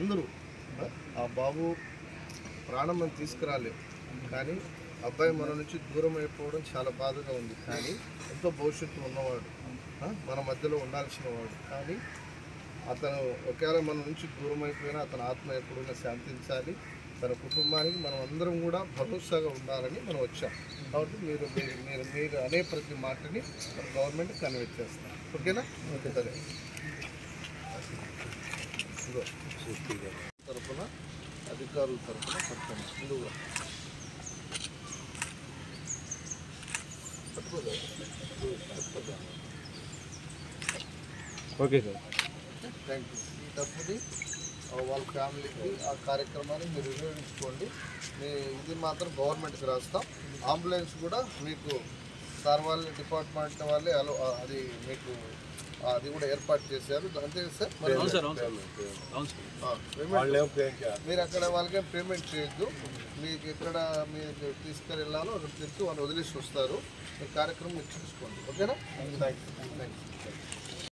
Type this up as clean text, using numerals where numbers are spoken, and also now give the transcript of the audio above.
అందరూ ఆ బాబు ప్రాణం మనం తీసుకురాలేం, కానీ అబ్బాయి మన నుంచి దూరం అయిపోవడం చాలా బాధగా ఉంది. కానీ ఎంతో భవిష్యత్తు ఉన్నవాడు, మన మధ్యలో ఉండాల్సిన వాడు. కానీ అతను ఒకవేళ మన నుంచి దూరం అయిపోయినా అతని ఆత్మ ఎప్పుడైనా శాంతించాలి, తన కుటుంబానికి మనం అందరం కూడా భరోసాగా ఉండాలని మనం వచ్చాం. కాబట్టి మీరు మీరు మీరు అనే ప్రతి మాటని మన గవర్నమెంట్ కన్వే చేస్తాం. ఓకేనా? ఓకే, సరే. తరఫున అధికారుల తరఫున పట్టుకోండి. ముందుగా ఓకే సార్, థ్యాంక్ యూ. ఈ డబ్బుని వాళ్ళ ఫ్యామిలీకి ఆ కార్యక్రమాన్ని మీరు వినియోగించుకోండి. ఇది మాత్రం గవర్నమెంట్కి రాస్తాం. అంబులెన్స్ కూడా మీకు సార్ వాళ్ళ డిపార్ట్మెంట్ వాళ్ళే అది మీకు అది కూడా ఏర్పాటు చేశారు. అంతే సార్. మీరు అక్కడ వాళ్ళకేం పేమెంట్ చేయొద్దు. మీకు ఎక్కడ మీరు తీసుకెళ్ళాలో అక్కడ తెచ్చి వాళ్ళు వదిలేసి వస్తారు. మీ కార్యక్రమం మీరు చూసుకోండి. ఓకేనా? Thank you.